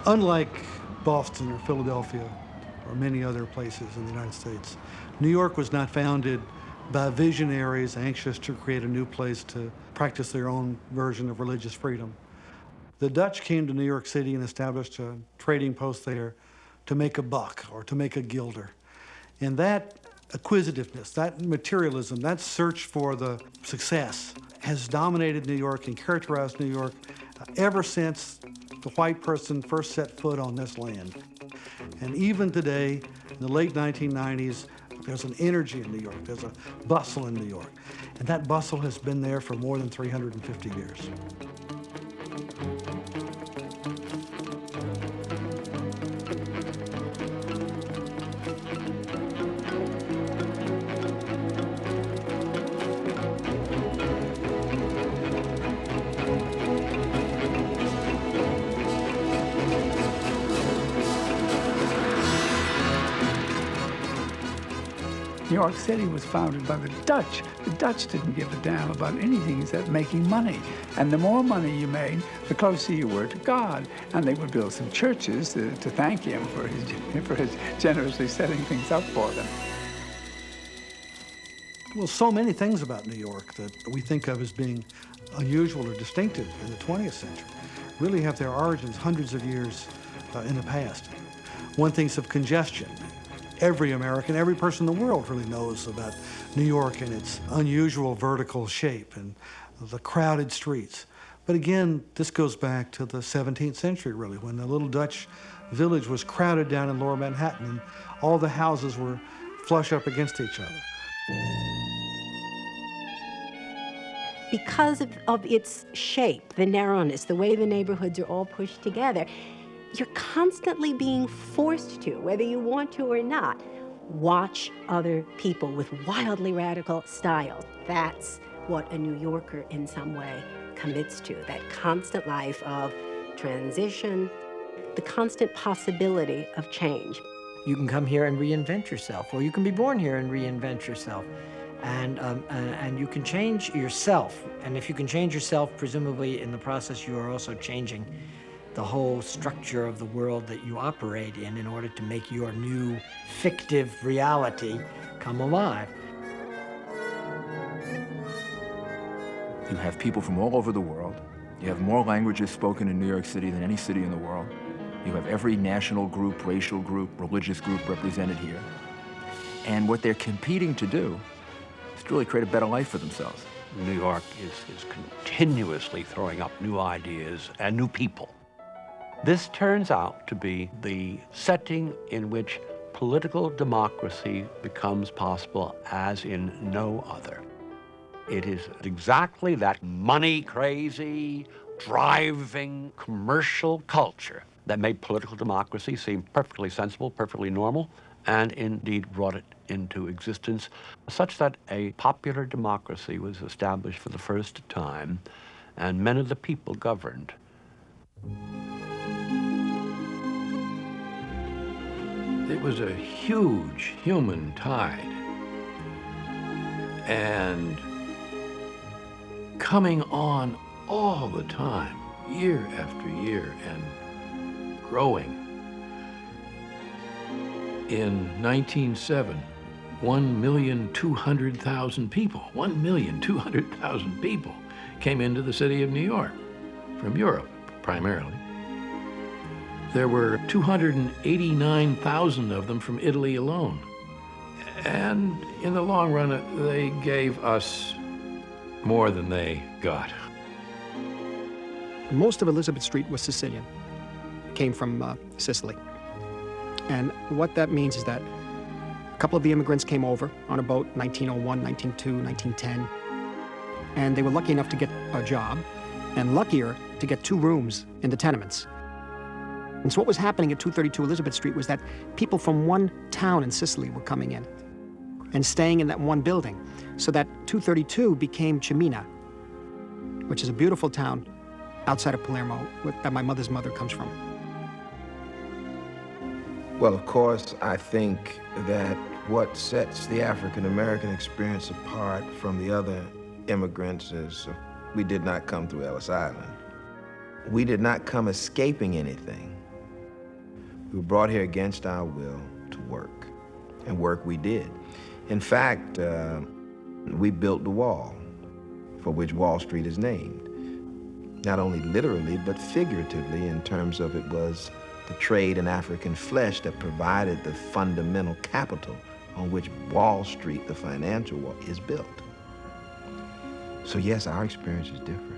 Unlike Boston or Philadelphia or many other places in the United States, New York was not founded by visionaries anxious to create a new place to practice their own version of religious freedom. The Dutch came to New York City and established a trading post there to make a buck or to make a guilder. And that acquisitiveness, that materialism, that search for the success has dominated New York and characterized New York ever since the white person first set foot on this land. And even today, in the late 1990s, there's an energy in New York, there's a bustle in New York. And that bustle has been there for more than 350 years. New York City was founded by the Dutch. The Dutch didn't give a damn about anything except making money. And the more money you made, the closer you were to God. And they would build some churches to thank him for his generously setting things up for them. Well, so many things about New York that we think of as being unusual or distinctive in the 20th century really have their origins hundreds of years in the past. One thinks of congestion. Every American, every person in the world really knows about New York and its unusual vertical shape and the crowded streets. But again, this goes back to the 17th century, really, when the little Dutch village was crowded down in Lower Manhattan and all the houses were flush up against each other. Because of its shape, the narrowness, the way the neighborhoods are all pushed together, you're constantly being forced to, whether you want to or not, watch other people with wildly radical styles. That's what a New Yorker in some way commits to, that constant life of transition, the constant possibility of change. You can come here and reinvent yourself, or you can be born here and reinvent yourself. And you can change yourself. And if you can change yourself, presumably in the process you are also changing the whole structure of the world that you operate in order to make your new fictive reality come alive. You have people from all over the world. You have more languages spoken in New York City than any city in the world. You have every national group, racial group, religious group represented here. And what they're competing to do is to really create a better life for themselves. New York is continuously throwing up new ideas and new people. This turns out to be the setting in which political democracy becomes possible as in no other. It is exactly that money-crazy, driving, commercial culture that made political democracy seem perfectly sensible, perfectly normal, and indeed brought it into existence, such that a popular democracy was established for the first time, and men of the people governed. It was a huge human tide, and coming on all the time, year after year, and growing. In 1907, 1,200,000 people, 1,200,000 people came into the city of New York, from Europe primarily. There were 289,000 of them from Italy alone. And in the long run, they gave us more than they got. Most of Elizabeth Street was Sicilian, came from Sicily. And what that means is that a couple of the immigrants came over on a boat, 1901, 1902, 1910, and they were lucky enough to get a job, and luckier to get 2 rooms in the tenements. And so what was happening at 232 Elizabeth Street was that people from one town in Sicily were coming in and staying in that one building, so that 232 became Cimina, which is a beautiful town outside of Palermo that my mother's mother comes from. Well, of course, I think that what sets the African-American experience apart from the other immigrants is we did not come through Ellis Island. We did not come escaping anything. We were brought here against our will to work, and work we did. In fact, we built the wall for which Wall Street is named. Not only literally, but figuratively, in terms of it was the trade in African flesh that provided the fundamental capital on which Wall Street, the financial wall, is built. So yes, our experience is different.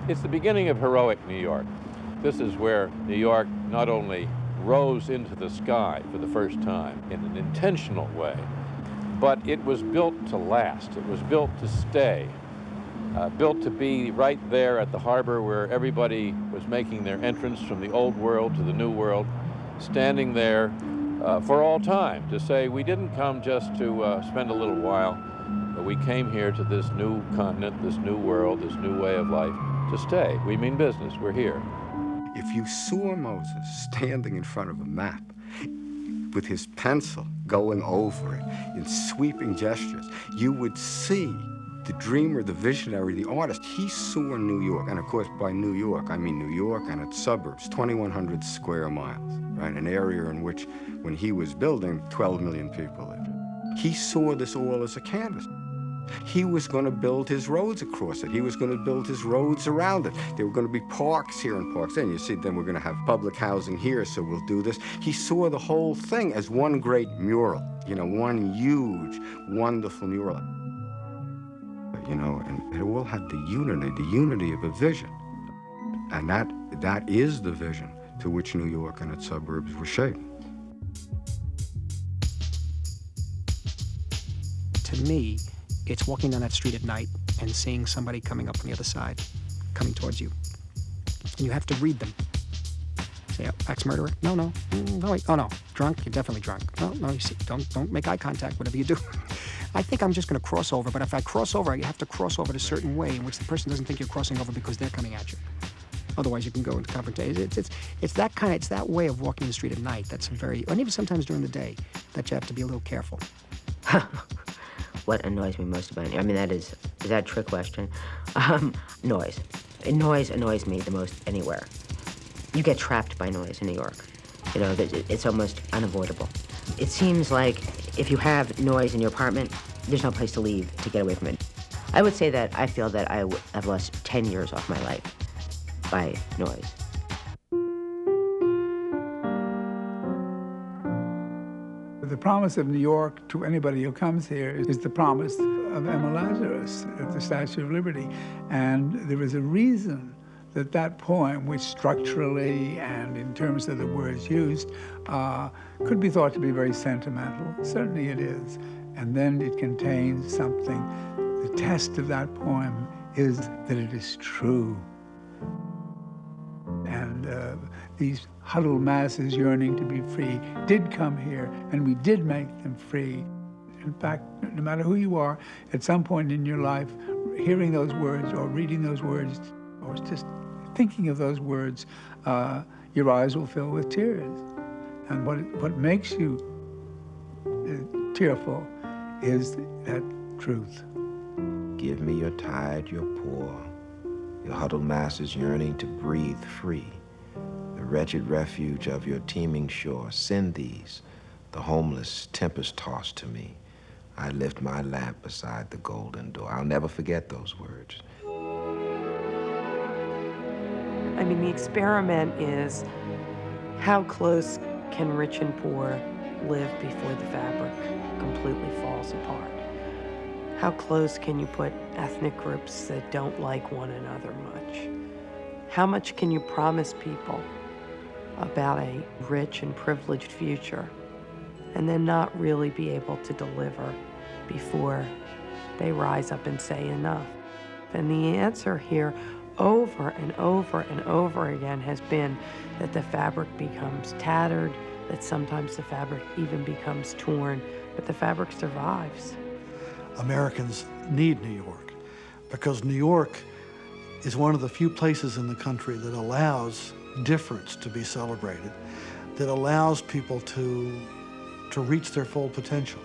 It's the beginning of heroic New York. This is where New York not only rose into the sky for the first time in an intentional way, but it was built to last. It was built to stay, built to be right there at the harbor where everybody was making their entrance from the old world to the new world, standing there for all time to say, we didn't come just to spend a little while, but we came here to this new continent, this new world, this new way of life to stay. We mean business, we're here. If you saw Moses standing in front of a map with his pencil going over it in sweeping gestures, you would see the dreamer, the visionary, the artist. He saw New York, and of course by New York, I mean New York and its suburbs, 2,100 square miles, right? An area in which, when he was building, 12 million people lived. He saw this all as a canvas. He was going to build his roads across it. He was going to build his roads around it. There were going to be parks here and parks there. And you see, then we're going to have public housing here, so we'll do this. He saw the whole thing as one great mural, you know, one huge, wonderful mural. You know, and it all had the unity of a vision. And that is the vision to which New York and its suburbs were shaped. To me, it's walking down that street at night and seeing somebody coming up on the other side, coming towards you. And you have to read them. Say, oh, ex-murderer? No, no. No, wait. Oh, no. Drunk? You're definitely drunk. No, no, you see, don't make eye contact, whatever you do. I think I'm just going to cross over, but if I cross over, you have to cross over in a certain way in which the person doesn't think you're crossing over because they're coming at you. Otherwise, you can go into confrontation. It's that way of walking the street at night that's very, and even sometimes during the day, that you have to be a little careful. What annoys me most about it? I mean, is that a trick question? Noise. Noise annoys me the most anywhere. You get trapped by noise in New York. You know, it's almost unavoidable. It seems like if you have noise in your apartment, there's no place to leave to get away from it. I would say that I feel that I've lost 10 years off my life by noise. The promise of New York to anybody who comes here is the promise of Emma Lazarus at the Statue of Liberty. And there is a reason that that poem, which structurally and in terms of the words used, could be thought to be very sentimental. Certainly it is. And then it contains something. The test of that poem is that it is true. And these huddled masses yearning to be free did come here, and we did make them free. In fact, no matter who you are, at some point in your life, hearing those words or reading those words or just thinking of those words, your eyes will fill with tears. And what makes you tearful is that truth. Give me your tired, your poor, your huddled masses yearning to breathe free. The wretched refuge of your teeming shore, send these, the homeless, tempest-tossed to me. I lift my lamp beside the golden door. I'll never forget those words. I mean, the experiment is how close can rich and poor live before the fabric completely falls apart? How close can you put ethnic groups that don't like one another much? How much can you promise people about a rich and privileged future and then not really be able to deliver before they rise up and say enough? And the answer here over and over and over again has been that the fabric becomes tattered, that sometimes the fabric even becomes torn, but the fabric survives. Americans need New York because New York is one of the few places in the country that allows difference to be celebrated, that allows people to reach their full potential.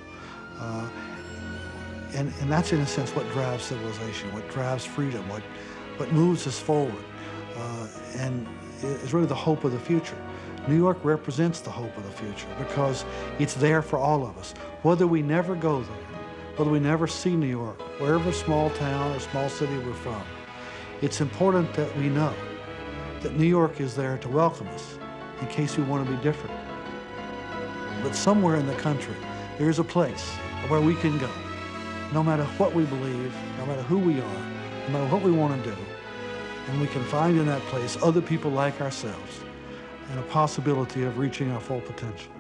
And that's, in a sense, what drives civilization, what drives freedom, what moves us forward, and is really the hope of the future. New York represents the hope of the future because it's there for all of us. Whether we never go there, whether we never see New York, wherever small town or small city we're from, it's important that we know that New York is there to welcome us in case we want to be different. But somewhere in the country, there is a place where we can go, no matter what we believe, no matter who we are, no matter what we want to do, and we can find in that place other people like ourselves and a possibility of reaching our full potential.